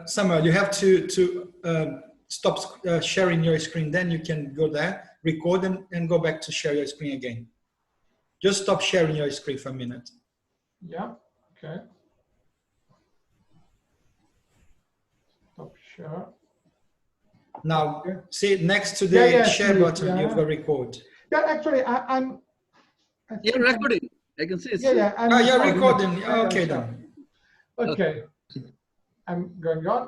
Samuel, you have to stop sharing your screen. Then you can go there, record, and go back to share your screen again. Just stop sharing your screen for a minute. Yeah. Okay. Stop share. Now, okay. See next to the share button, yeah. you've got record. Yeah, actually, I'm. You're recording. I can see it. Yeah. You're recording. Yeah, okay, sure. then. Okay. I'm going on.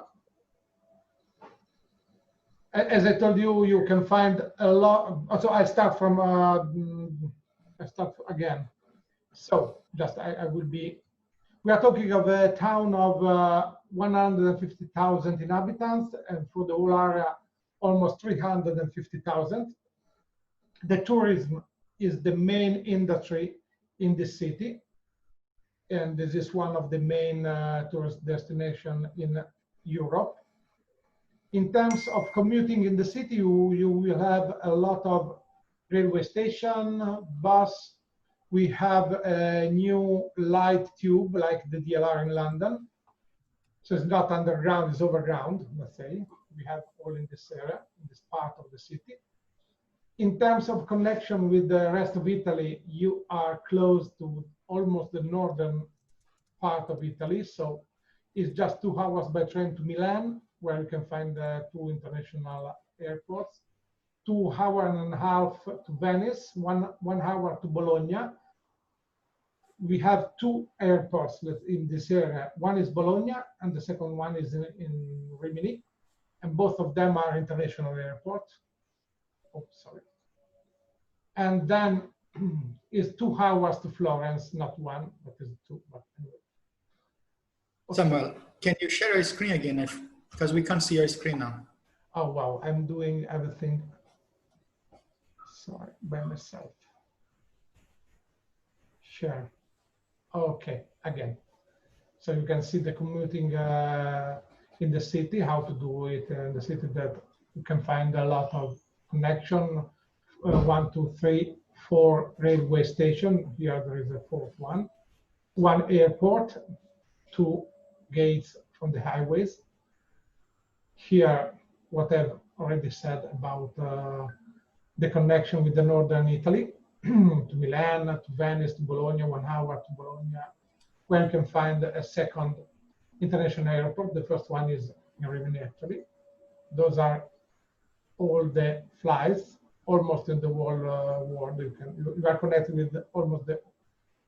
As I told you, you can find a lot. So I start from. I start again. So just I will be. We are talking of a town of 150,000 inhabitants, and for the whole area, almost 350,000. The tourism is the main industry in the city, and this is one of the main tourist destinations in Europe. In terms of commuting in the city, you will have a lot of railway station, bus. We have a new light tube like the DLR in London. So it's not underground, it's overground, let's say. We have all in this area, in this part of the city. In terms of connection with the rest of Italy, you are close to almost the northern part of Italy. So it's just 2 hours by train to Milan, where you can find 2 international airports. 2 hours and a half to Venice, one hour to Bologna. We have 2 airports in this area. One is Bologna, and the second one is in Rimini, and both of them are international airports. Oh, sorry. And then is 2 hours to Florence, not 1, but it's 2. But anyway. Okay. Samuel, can you share your screen again? Because we can't see your screen now. Oh wow, I'm doing everything. Sorry, by myself. Share. Okay, again. So you can see the commuting in the city, how to do it in the city, that you can find a lot of connection. 1, 2, 3, 4 railway station. Here there is a 4th one. 1 airport, 2 gates from the highways. Here, what I've already said about the connection with the northern Italy, to Milan, to Venice, to Bologna, 1 hour to Bologna, where you can find a second international airport. The first one is in Rimini, actually. Those are all the flights, almost in the whole world. You are connected with almost the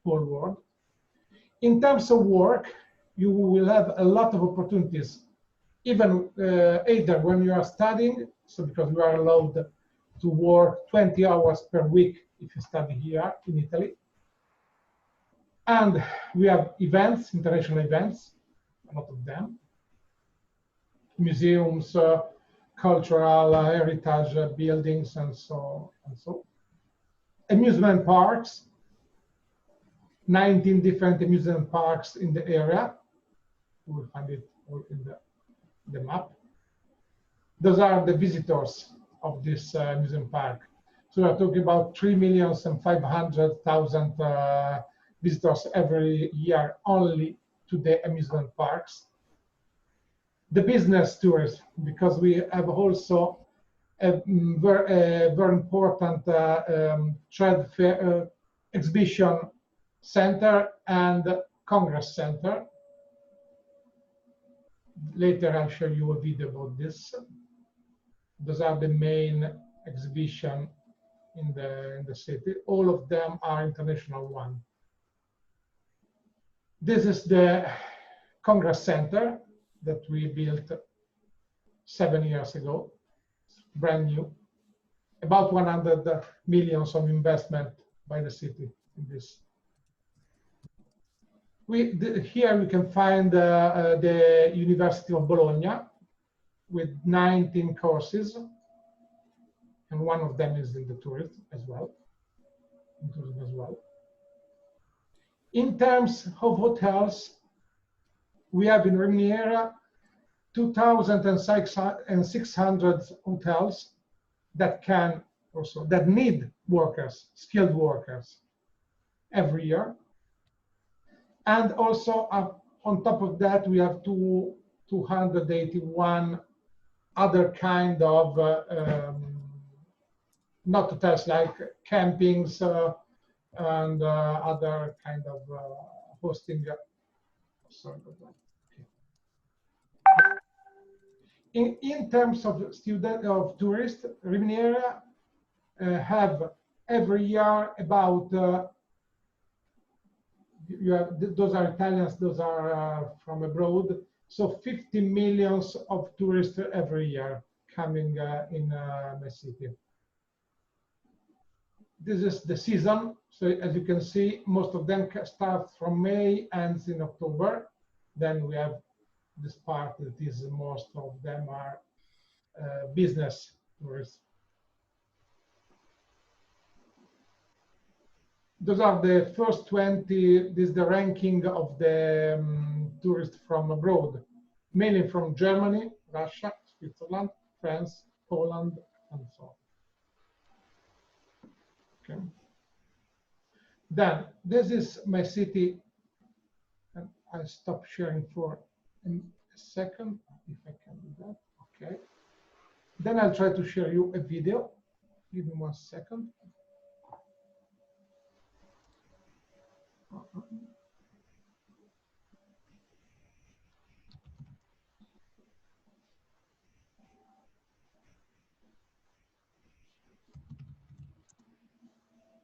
whole world. In terms of work, you will have a lot of opportunities, even either when you are studying, so because you are allowed to work 20 hours per week if you study here in Italy. And we have events, international events, a lot of them. Museums, cultural heritage buildings, and so and so. Amusement parks, 19 different amusement parks in the area. You will find it all in the map. Those are the visitors of this amusement park. So we're talking about 3,500,000 visitors every year only to the amusement parks. The business tourists, because we have also a very important trade fair, exhibition center and congress center. Later I'll show you a video about this. Those are the main exhibition in the city. All of them are international one. This is the Congress Center that we built 7 years ago, brand new. About 100 millions of investment by the city in this. Here we can find the University of Bologna with 19 courses, and one of them is in the tourism as well. In terms of hotels, we have in Rimini area 2,600 hotels that need workers, skilled workers, every year. And also on top of that, we have two 281 other kind of not hotels, like campings and other kind of hosting. Sorry about that. In terms of tourists, Rimini area have every year about those are Italians, those are from abroad. So 50 millions of tourists every year coming in my city. This is the season. So as you can see, most of them start from May, ends in October. Then we have this part that is most of them are business tourists. Those are the first 20. This is the ranking of the tourists from abroad, mainly from Germany, Russia, Switzerland, France, Poland, and so on. Okay. Then this is my city, and I'll stop sharing for a second, if I can do that. Okay. Then I'll try to share you a video. Give me 1 second.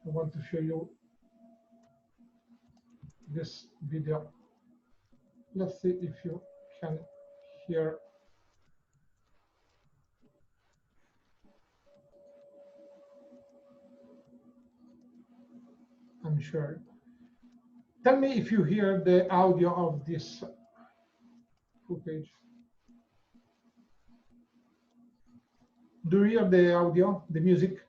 I want to show you this video. Let's see if you can hear. I'm sure. Tell me if you hear the audio of this footage. Do you hear the audio, the music?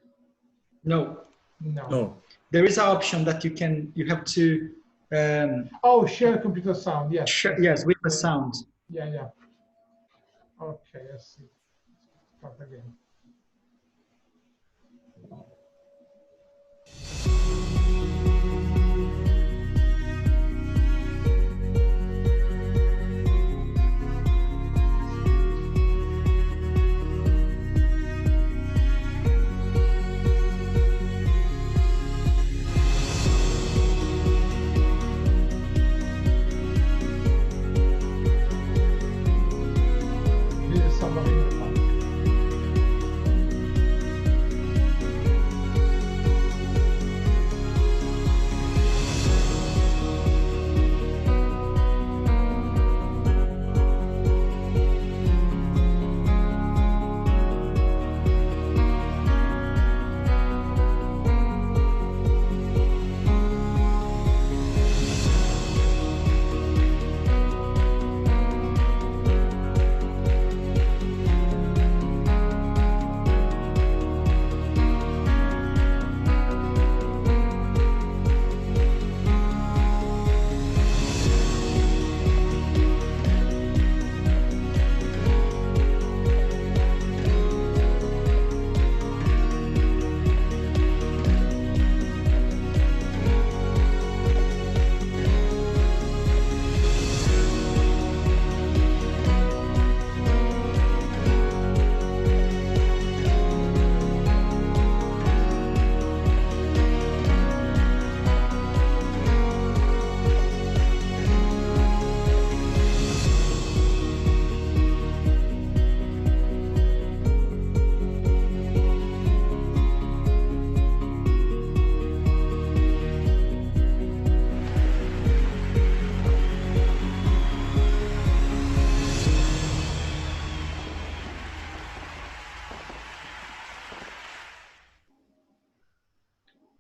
No. No. There is an option that you have to. Oh, share computer sound. Yes. Yes, with the sound. Yeah. Okay, let's see. Start again. This is somebody in the park.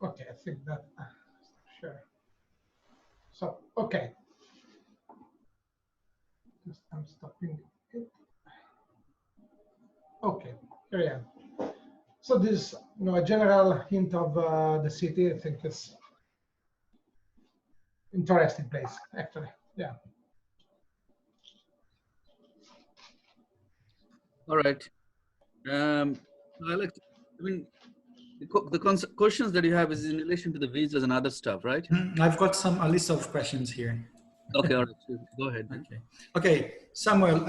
Okay, I think that sure. So okay, just I'm stopping it. Okay, here I am. So this, a general hint of the city. I think it's interesting place actually. Yeah. All right. I like to, the questions that you have is in relation to the visas and other stuff, right? I've got a list of questions here. Okay, all right. Sure. Go ahead. Then. Okay. Okay, Samuel,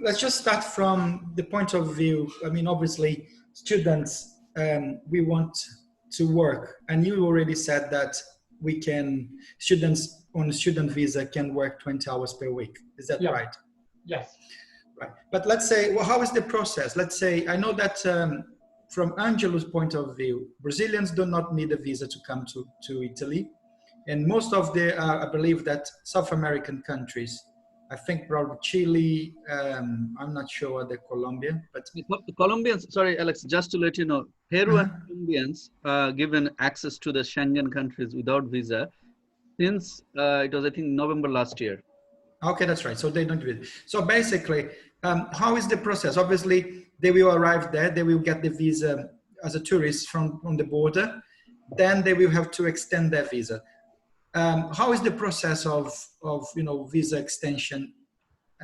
let's just start from the point of view. I mean, obviously, students, we want to work. And you already said that students on a student visa can work 20 hours per week. Is that Yeah. right? Yes. Right. But let's say, well, how is the process? Let's say, I know that from Angelo's point of view, Brazilians do not need a visa to come to Italy. And most of the, I believe that South American countries, I think probably Chile, I'm not sure the Colombia, but... The Colombians, sorry, Alex, just to let you know, Peru and Colombians are given access to the Schengen countries without visa since it was, I think, November last year. Okay, that's right. So they don't do it. So basically, how is the process? Obviously, they will arrive there. They will get the visa as a tourist on the border. Then they will have to extend their visa. How is the process of visa extension?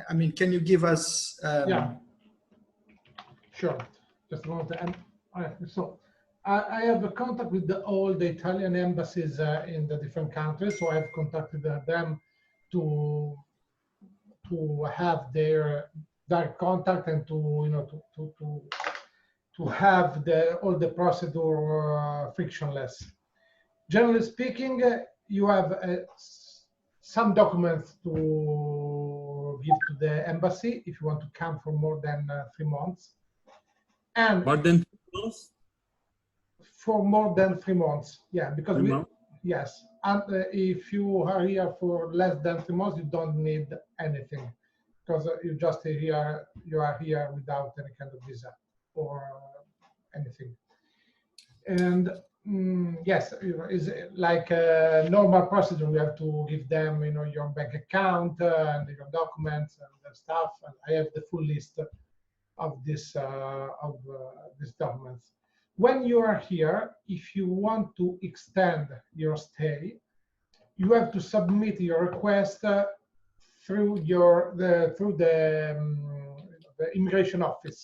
I mean, can you give us? Yeah. Sure. Just a moment. So I have a contact with all the Italian embassies in the different countries. So I've contacted them to have their contact and to have all the procedure frictionless. Generally speaking, you have some documents to give to the embassy if you want to come for more than 3 months. And more than 3 months? For more than 3 months, yeah, because yes, and if you are here for less than 3 months, you don't need anything, because you are here without any kind of visa or anything. And yes, it's like a normal procedure. We have to give them, your bank account and your documents and the stuff. And I have the full list of these documents. When you are here, if you want to extend your stay, you have to submit your request through the immigration office.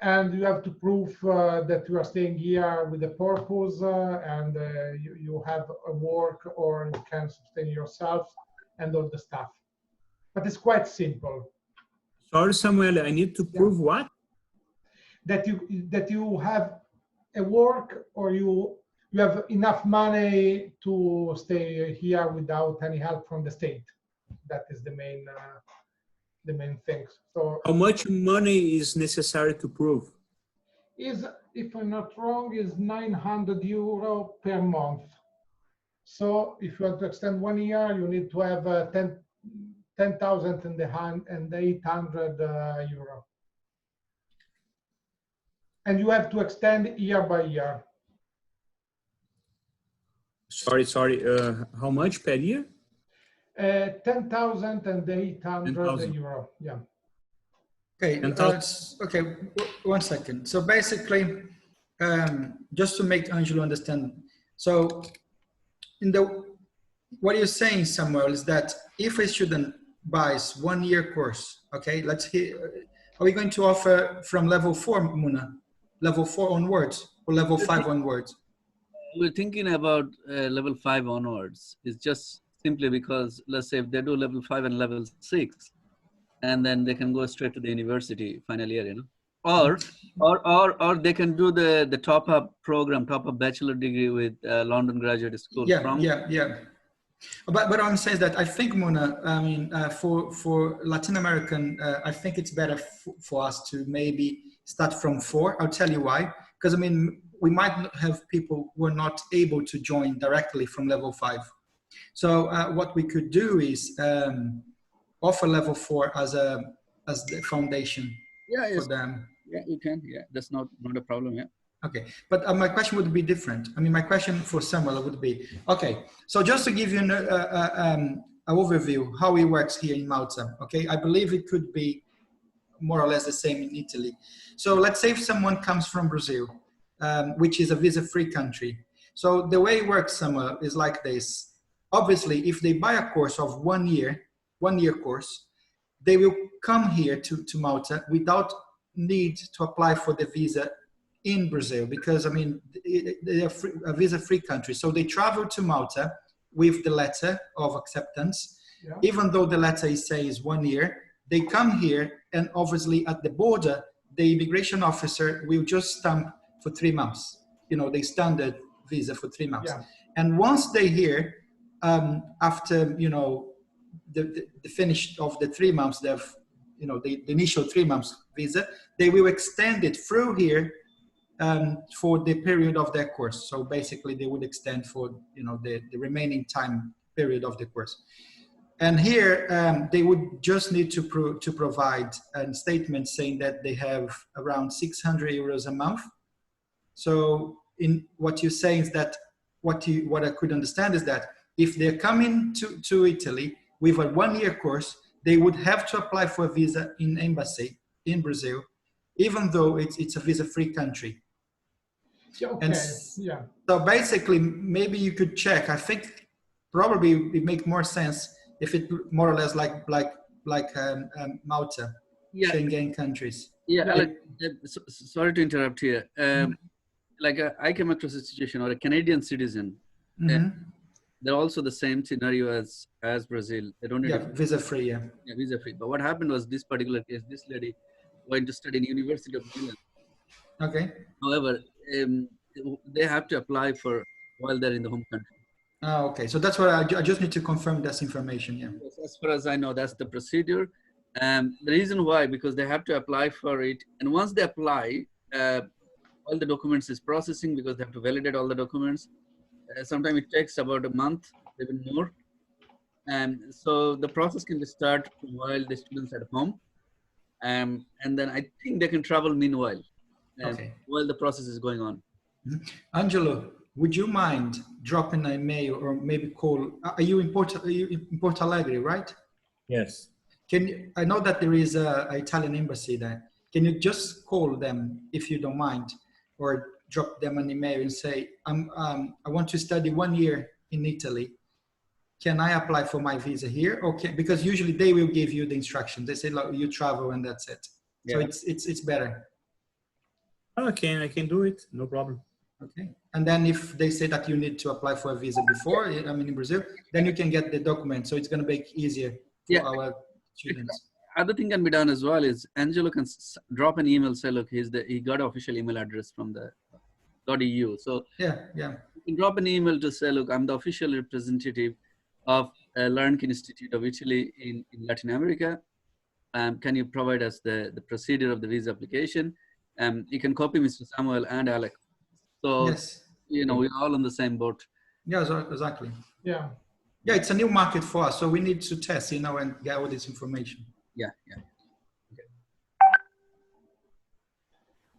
And you have to prove that you are staying here with a purpose and you have a work, or you can sustain yourself and all the stuff. But it's quite simple. Sorry, Samuel, I need to prove what? That you have a work, or you have enough money to stay here without any help from the state. That is the main thing. So how much money is necessary to prove? If I'm not wrong, is 900 euro per month. So if you want to extend 1 year, you need to have 10,000 in the hand and 800 euro. And you have to extend year by year. Sorry. How much per year? 10,000 and 800 euro. Yeah. Okay. Okay. 1 second. So basically, just to make Angelo understand. So, what you're saying, Samuel, is that if a student buys 1 year course, okay, let's hear. Are we going to offer from level 4, Muna? Level 4 onwards or level 5 onwards? We're thinking about level 5 onwards. It's just simply because, let's say, if they do level 5 and level 6, and then they can go straight to the university final year, or they can do the top-up program, top-up bachelor degree with London Graduate School. Yeah. But what I'm saying is that I think, Mona, I mean, for Latin American, I think it's better for us to maybe start from 4. I'll tell you why. Because, I mean, we might have people who are not able to join directly from level 5. So what we could do is offer level 4 as the foundation for them. Yeah, you can. Yeah, that's not a problem. Yeah. Okay, but my question would be different. I mean, my question for Samuel would be, okay, so just to give you an overview how it works here in Malta, okay, I believe it could be more or less the same in Italy. So let's say if someone comes from Brazil, which is a visa-free country. So the way it works, Samuel, is like this. Obviously, if they buy a course of 1 year course, they will come here to Malta without need to apply for the visa in Brazil, because I mean they are a visa-free country. So they travel to Malta with the letter of acceptance, Yeah. even though the letter says 1 year, they come here and obviously at the border, the immigration officer will just stamp for 3 months. You know, the standard visa for 3 months. Yeah. And once they're here, after, you know, the finish of the 3 months, they've, you know, the initial 3 months visa, they will extend it through here for the period of their course. So basically they would extend for, you know, the remaining time period of the course. And here they would just need to provide a statement saying that they have around 600 euros a month. So in what you're saying is that what I could understand is that if they're coming to Italy with a 1 year course, they would have to apply for a visa in embassy in Brazil, even though it's a visa-free country. Okay. And Yeah. so basically, maybe you could check. I think probably it make more sense if it more or less like Malta, Yeah. Schengen countries. Yeah, Yeah. Alex, sorry to interrupt here. Like I came across a situation or a Canadian citizen. Mm-hmm. They're also the same scenario as Brazil. They don't need Yeah, visa-free, yeah. visa free. But what happened was this particular case, this lady went to study in University of Milan. Okay. However, they have to apply for while they're in the home country. Oh, okay. So that's what I just need to confirm this information, yeah. Yes, as far as I know, that's the procedure. The reason why, because they have to apply for it. And once they apply, all the documents is processing because they have to validate all the documents. Sometimes it takes about a month, even more. And so the process can start while the students at home. And then I think they can travel meanwhile, Okay. while the process is going on. Mm-hmm. Angelo, would you mind dropping an email or maybe call? Are you in Porto Alegre, right? Yes. I know that there is an Italian embassy there. Can you just call them if you don't mind, or drop them an email and say, I want to study 1 year in Italy. Can I apply for my visa here? Okay, because usually they will give you the instructions. They say, look, you travel and that's it. So Yeah. it's better. I can do it. No problem. Okay. And then if they say that you need to apply for a visa before, I mean in Brazil, then you can get the document. So it's going to make it easier for our students. Other thing can be done as well is Angelo can drop an email, say, look, he got an official email address from the .eu. So yeah. You can drop an email to say, look, I'm the official representative of LearnKey Institute of Italy in Latin America. Can you provide us the procedure of the visa application? You can copy Mr. Samuel and Alex. So, yes. You know, we're all on the same boat. Yeah, exactly. Yeah. Yeah, it's a new market for us. So we need to test, you know, and get all this information. Yeah.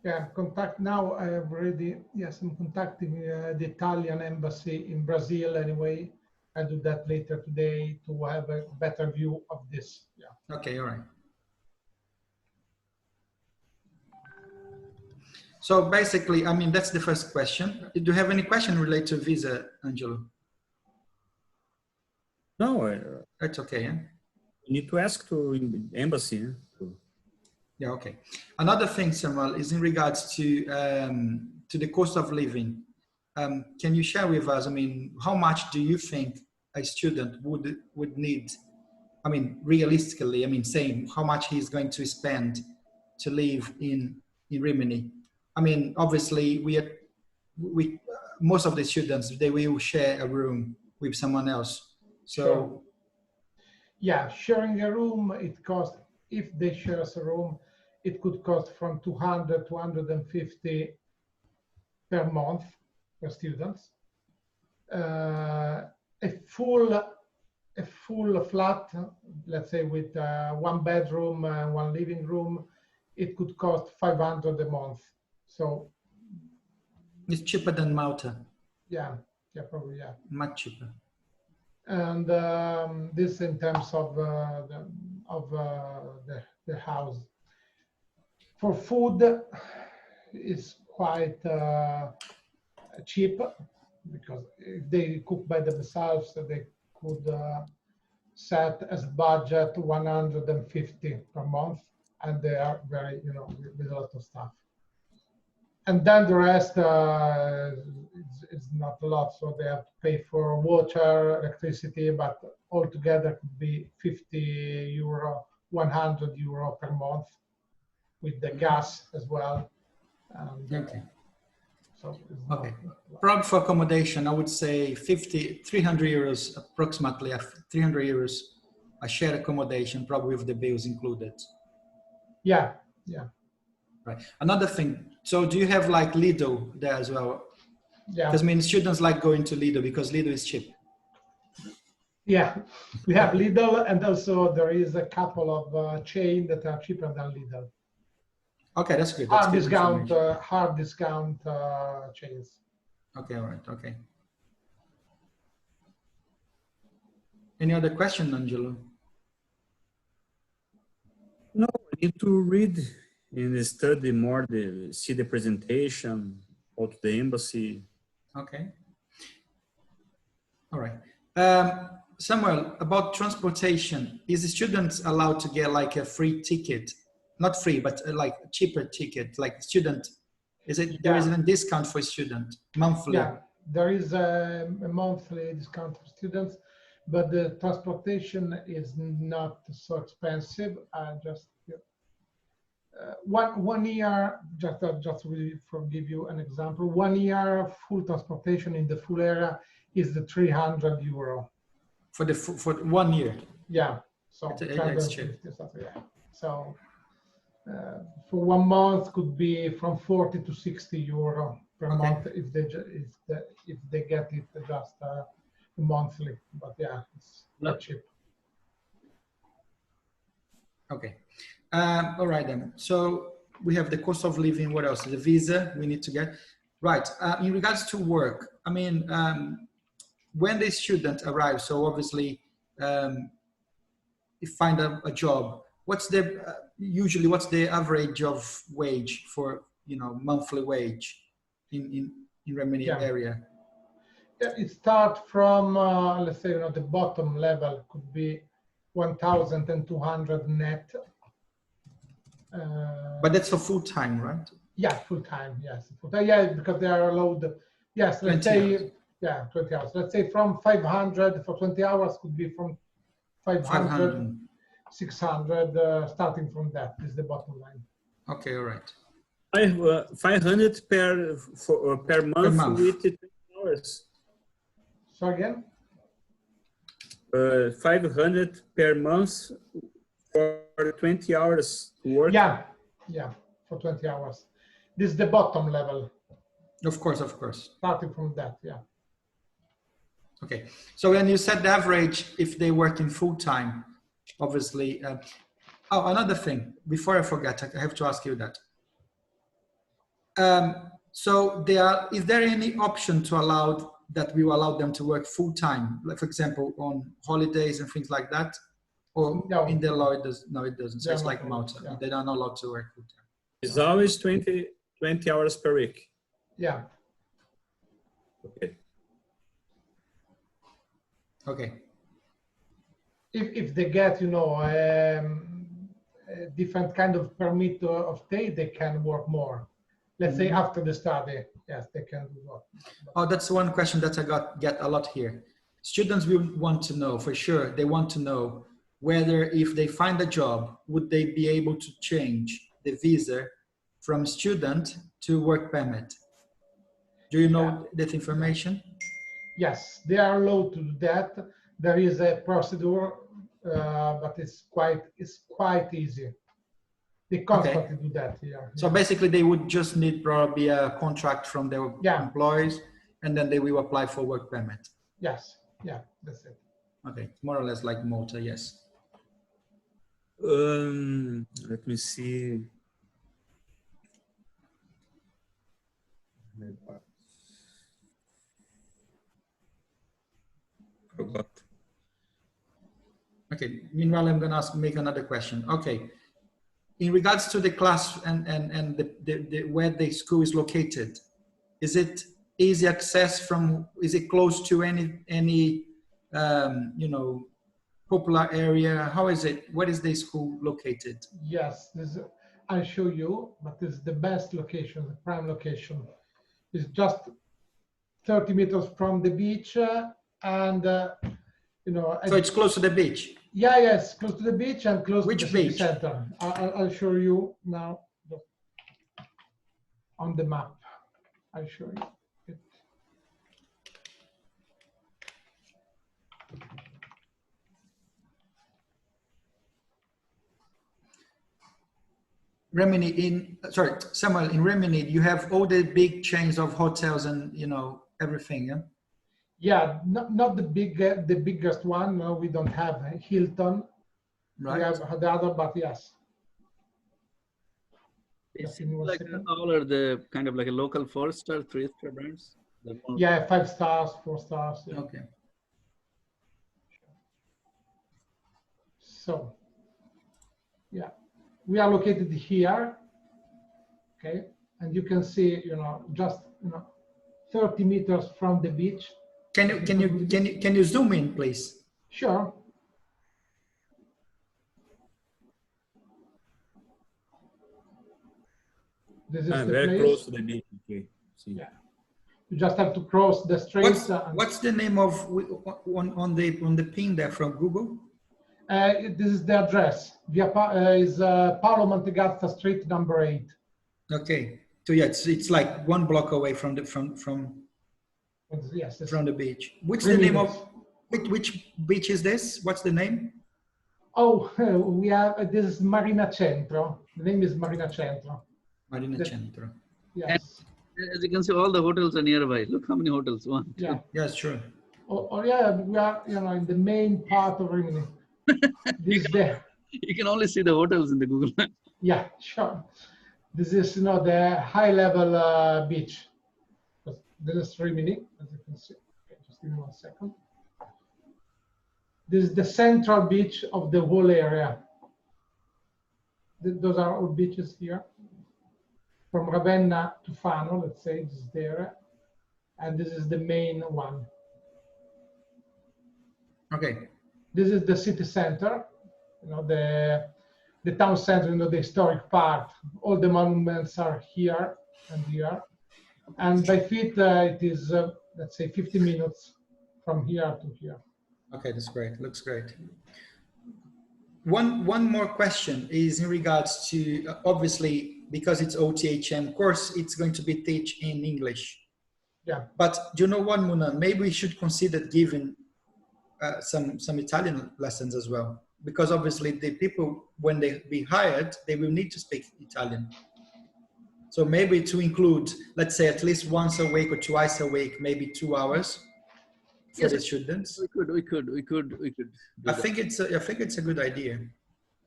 Yeah, contact now. I have already, yes, I'm contacting the Italian embassy in Brazil anyway. I'll do that later today to have a better view of this. Yeah. Okay, all right. So basically, I mean, that's the first question. Do you have any question related to visa, Angelo? No, That's okay, yeah? you need to ask to embassy. Yeah, okay. Another thing, Samuel, is in regards to the cost of living. Can you share with us, I mean, how much do you think a student would need, I mean, realistically, I mean, saying how much he's going to spend to live in RImini? I mean, obviously, most of the students, they will share a room with someone else. So, sure. Yeah, sharing a room, it costs, if they share a room, it could cost from 200 to 150 per month per students. A full flat, let's say with 1 bedroom and 1 living room, it could cost 500 a month. So it's cheaper than Malta. Yeah, probably, yeah. Much cheaper. And this in terms of the house. For food, is quite cheap because if they cook by themselves, they could set as budget 150 per month, and they are very, you know, with a lot of stuff. And then the rest is not a lot, so they have to pay for water, electricity, but altogether could be 50 euro, 100 euro per month with the gas as well. And, Okay. so it's Okay. not, Probably for accommodation, I would say 300 euros, approximately 300 euros a shared accommodation, probably with the bills included. yeah, yeah, Right. Another thing, so do you have like Lidl there as well? yeah, Because I mean, students like going to Lidl because Lidl is cheap. yeah. We have Lidl, and also there is a couple of chain that are cheaper than Lidl. Okay, that's good. That's good information. Hard discount chains. Okay, all right, okay. Any other question, Angelo? No, I need to read and study more, see the presentation, go to the embassy. Okay. All right. Samuel, about transportation, is the students allowed to get like a free ticket? Not free, but like a cheaper ticket, like student, there is a discount for student monthly? Yeah, there is a monthly discount for students, but the transportation is not so expensive. One year, just to give you an example, 1 year full transportation in the full area is the 300 euro. For 1 year? Yeah, so It's cheap. 350 something. Yeah. So for 1 month could be from 40 to 60 euro per month if they get it just monthly. But yeah, it's not cheap. Okay. All right then. So we have the cost of living. What else? The visa we need to get. Right. In regards to work, I mean, when the student arrives, so obviously, you find a job. What's the usually what's the average of wage for monthly wage in RImini area? Yeah, it starts from let's say the bottom level could be 1,200 net. But that's for full time, right? Yeah, full time. Yes, full time. Yeah, because they are allowed. Yes, let's say hours. Yeah, 20 hours. Let's say from 500 for 20 hours could be from 500, 600, starting from that is the bottom line. Okay, all right. 500 per month with 20 hours. So again? 500 per month for 20 hours to work. Yeah, for 20 hours. This is the bottom level. Of course, of course. Starting from that, yeah. Okay, so when you said the average, if they work in full time, obviously. Oh, another thing, before I forget, I have to ask you that. So is there any option to allow that we will allow them to work full time, like for example, on holidays and things like that? Or No. in the law, it doesn't. So it's like Malta. Yeah. They are not allowed to work full time. It's always 20 hours per week. Yeah. Okay. Okay. If they get, a different kind of permit of stay, they can work more. Let's say after the study, yes, they can do that. Oh, that's one question that I get a lot here. Students will want to know, for sure, they want to know whether if they find a job, would they be able to change the visa from student to work permit? Do you know that information? Yes, they are allowed to do that. There is a procedure, but it's quite easy. They constantly do that here. So basically, they would just need probably a contract from their employees, and then they will apply for work permit. Yes, yeah, that's it. Okay, more or less like Malta, yes. Let me see. Forgot. Okay, meanwhile, I'm going to make another question. Okay, in regards to the class and where the school is located, is it easy access from, is it close to any popular area? How is it? Where is the school located? Yes, I'll show you, but it's the best location, the prime location. It's just 30 meters from the beach, and you know. So it's close to the beach. Yeah, yes, close to the beach and close Which to the city beach? center. I'll show you now on the map. I'll show you it. Rimini sorry, Samuel, in Rimini, you have all the big chains of hotels and, you know, everything, yeah? Yeah, not the biggest one. No, we don't have Hilton. Right. We have the other, but yes. It Just give me seems one like second. all are the kind of like a local 4-star, 3-star brands. Yeah, 5 stars, 4 stars. Yeah. Okay. So, yeah, we are located here. Okay, and you can see, you know, just 30 meters from the beach. Can you zoom in, please? Sure. This is the very place. close to the beach. Okay. See. Yeah. You just have to cross the street. What's the name of on the pin there from Google? This is the address. Is Paolo Mantegazza Street, number 8. Okay. So yeah, it's like 1 block away from the Yes. from the beach. What's the name of which beach is this? What's the name? Oh, we have. This is Marina Centro. The name is Marina Centro. Marina Centro. Yes. As you can see, all the hotels are nearby. Look how many hotels. 1, 2. Yeah. Yes, sure. Oh yeah, we are, in the main part of Rimini. This there. You can only see the hotels in the Google Map. Yeah, sure. This is, the high-level beach. This is Rimini, as you can see. Okay, just give me 1 second. This is the central beach of the whole area. Those are all beaches here. From Ravenna to Fano, let's say, this is the area. And this is the main one. Okay. This is the city center, the town center, the historic part. All the monuments are here and here. And by feet, it is, let's say, 50 minutes from here to here. Okay, that's great. Looks great. One more question is in regards to, obviously, because it's OTHM course, it's going to be teach in English. Yeah. But do you know what, Muna? Maybe we should consider giving some Italian lessons as well, because obviously the people, when they be hired, they will need to speak Italian. So maybe to include, let's say, at least once a week or twice a week, maybe 2 hours for the students. We could. I think it's a good idea.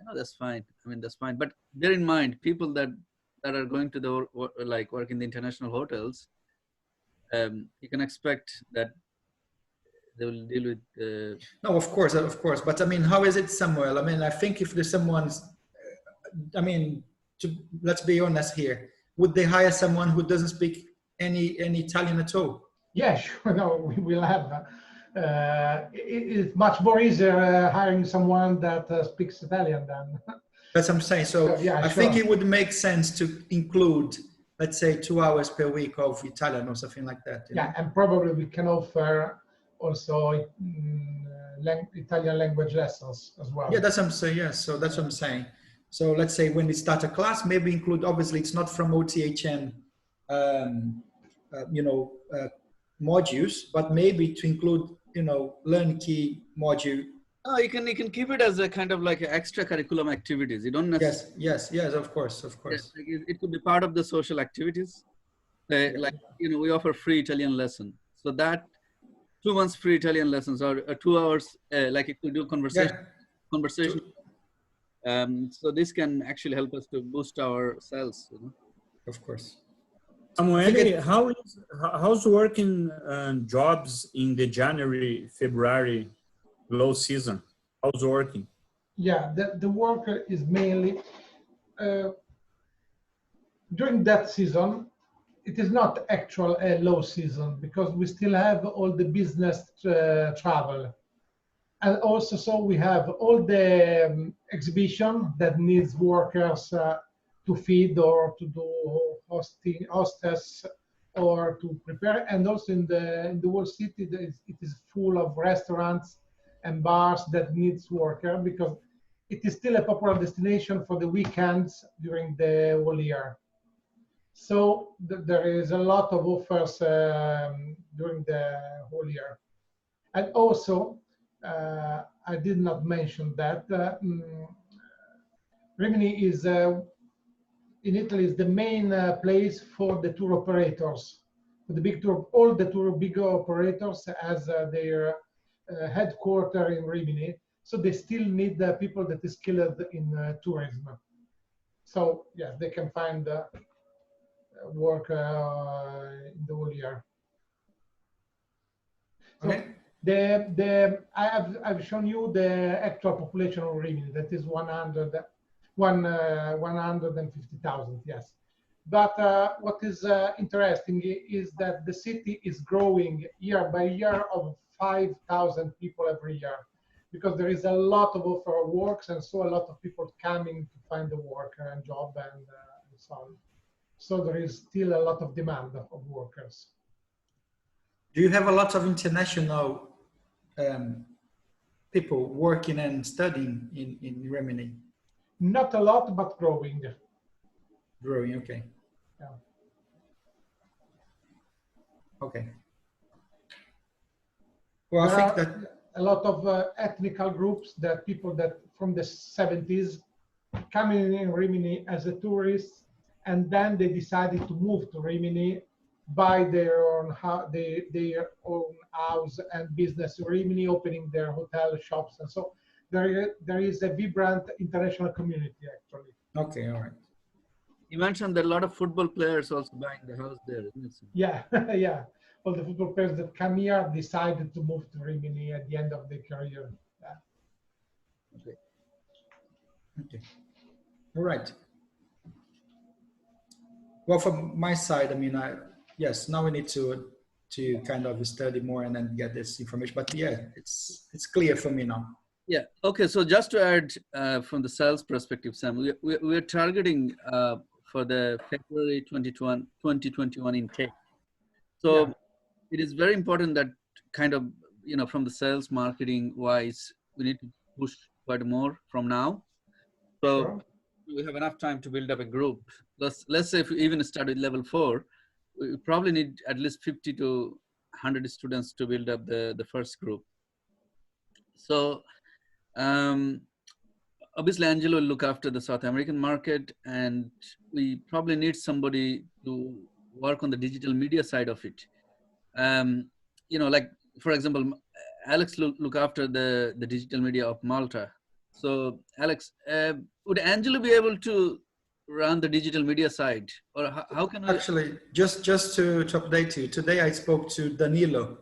No, that's fine. I mean, that's fine. But bear in mind, people that are going to the work in the international hotels, you can expect that they will deal with. No, of course. But I mean, how is it, Samuel? I mean, I think if there's someone's, let's be honest here, would they hire someone who doesn't speak any Italian at all? Yeah, sure. No, we will have. It's much more easier hiring someone that speaks Italian than. That's what I'm saying. So yeah, I think it would make sense to include, let's say, 2 hours per week of Italian or something like that. Yeah, and probably we can offer also Italian language lessons as well. Yeah, that's what I'm saying. Yes, so that's what I'm saying. So let's say when we start a class, maybe include, obviously it's not from OTHM, modules, but maybe to include, Learn Key module. Oh, you can keep it as a kind of like extra curriculum activities. You don't necessarily. Yes, of course. Yes, it could be part of the social activities. Like, we offer free Italian lesson. So that 2 months free Italian lessons or 2 hours, like it could do conversation. So this can actually help us to boost our sales. Of course. Samuele, how's working jobs in the January, February low season? How's working? Yeah, the work is mainly during that season. It is not actual a low season because we still have all the business travel, and also so we have all the exhibition that needs workers to feed or to do hostess or to prepare. And also in the whole city, it is full of restaurants and bars that needs worker, because it is still a popular destination for the weekends during the whole year. So there is a lot of offers during the whole year. And also, I did not mention that Rimini is in Italy is the main place for the tour operators. For the big tour, all the big operators as their headquarters in Rimini. So they still need people that is skilled in tourism. So yes, they can find work in the whole year. So Okay. I've shown you the actual population of Rimini. That is 150,000. Yes, but what is interesting is that the city is growing year by year of 5,000 people every year, because there is a lot of offer of works, and so a lot of people coming to find a work and job and so on. So there is still a lot of demand of workers. Do you have a lot of international people working and studying in Rimini? Not a lot, but growing. Growing, okay. Yeah. Okay. Well, There I think are that a lot of ethnical groups, that people that from the 70s coming in Rimini as a tourist, and then they decided to move to Rimini, buy their own house and business in Rimini, opening their hotel shops, and so there is a vibrant international community actually. okay, all right. You mentioned that a lot of football players also buying the house there, isn't it? Yeah, yeah. All the football players that come here decided to move to Rimini at the end of their career. Yeah. Okay. Okay. All right. Well, from my side, I mean, yes, now we need to kind of study more and then get this information. But yeah, it's clear for me now. Yeah. Okay. So just to add from the sales perspective, Sam, we're targeting for the February 2021 intake. So Yeah. it is very important that kind of, from the sales marketing wise, we need to push quite more from now. So Sure. we have enough time to build up a group. Let's say if we even start with level 4, we probably need at least 50 to 100 students to build up the first group. So obviously Angelo will look after the South American market, and we probably need somebody to work on the digital media side of it. Like for example, Alex look after the digital media of Malta. So Alex, would Angelo be able to run the digital media side, or how can we? Actually, just to update you, today I spoke to Danilo.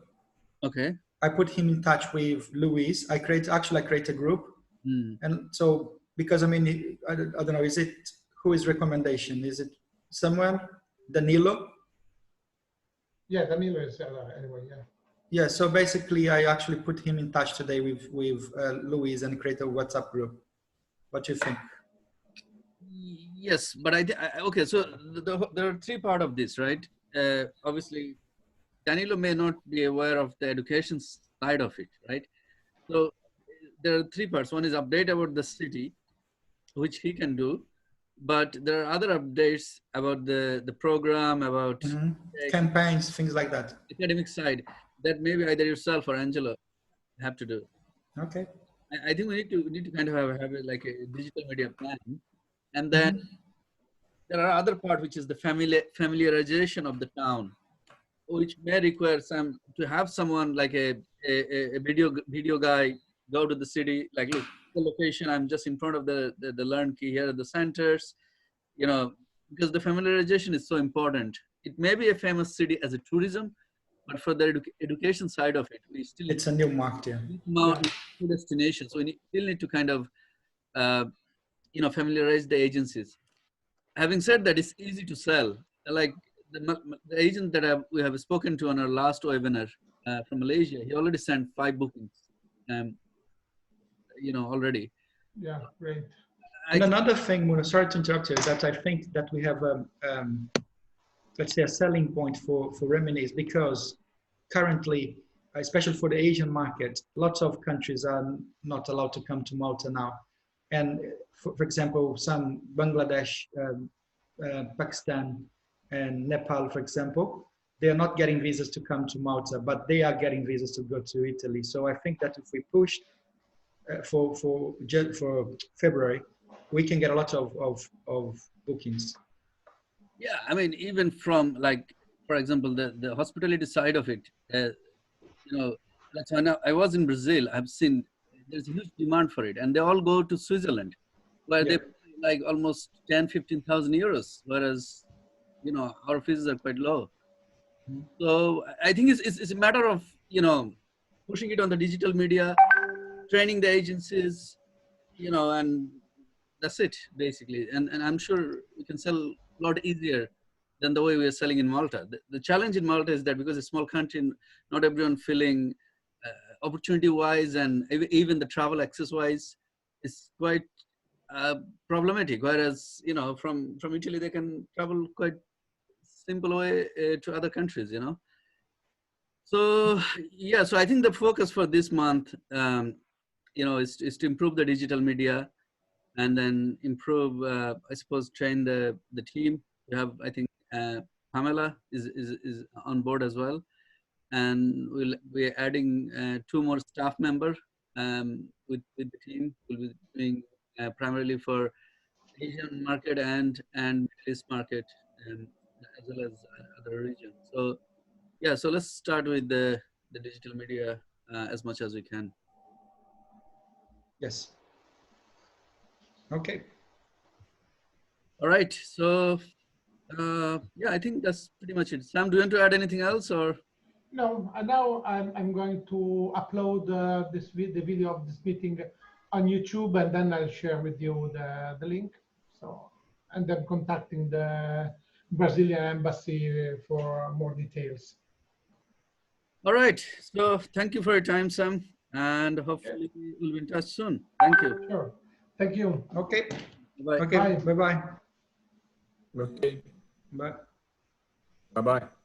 Okay. I put him in touch with Luis. I create a group. And so, because I mean, I don't know, is it, who is recommendation? Is it someone? Danilo? Yeah, Danilo is anyway, yeah. Yeah, so basically I actually put him in touch today with Luis and create a WhatsApp group. What do you think? Yes, but okay, so there are 3 parts of this, right? Obviously, Danilo may not be aware of the education side of it, right? So there are 3 parts. One is update about the city, which he can do, but there are other updates about the program, about campaigns, things like that. Academic side that maybe either yourself or Angelo have to do. Okay. I think we need to kind of have like a digital media plan, and then there are other part which is the familiarization of the town, which may require to have someone like a video guy go to the city, like, look, the location, I'm just in front of the learn key, here are the centers, because the familiarization is so important. It may be a famous city as a tourism, but for the education side of it, we still it's a new market. Destination. So we still need to kind of familiarize the agencies. Having said that, it's easy to sell. Like the agent that we have spoken to on our last webinar from Malaysia, he already sent 5 bookings, already. Yeah, great. And another thing, Muna, sorry to interrupt you, that I think that we have, let's say, a selling point for RImini is because currently, especially for the Asian market, lots of countries are not allowed to come to Malta now. And for example, some Bangladesh, Pakistan, and Nepal, for example, they are not getting visas to come to Malta, but they are getting visas to go to Italy. So I think that if we push for February, we can get a lot of bookings. Yeah, I mean, even from like, for example, the hospitality side of it, you know, that's why now I was in Brazil. I've seen there's a huge demand for it, and they all go to Switzerland, where Yeah. they pay like almost 10,000-15,000 euros, whereas, you know, our fees are quite low. So I think it's a matter of, you know, pushing it on the digital media, training the agencies, you know, and that's it basically. And I'm sure we can sell a lot easier than the way we are selling in Malta. The challenge in Malta is that because it's a small country, not everyone feeling opportunity wise and even the travel access wise is quite problematic. Whereas, you know, from Italy, they can travel quite simple way to other countries, you know. So yeah, so I think the focus for this month, you know, is to improve the digital media, and then improve, I suppose, train the team. We have, I think, Pamela is on board as well, and we're adding 2 more staff members with the team. We'll be doing primarily for Asian market and Middle East market, as well as other regions. So yeah, so let's start with the digital media as much as we can. Yes. Okay. All right. So yeah, I think that's pretty much it. Sam, do you want to add anything else, or? No, and now I'm going to upload the video of this meeting on YouTube, and then I'll share with you the link. So, and I'm contacting the Brazilian embassy for more details. All right. So thank you for your time, Sam, and hopefully we'll be in touch soon. Thank you. Sure. Thank you. Okay. Bye. Okay. Bye. Bye-bye. Okay. Bye. Bye-bye.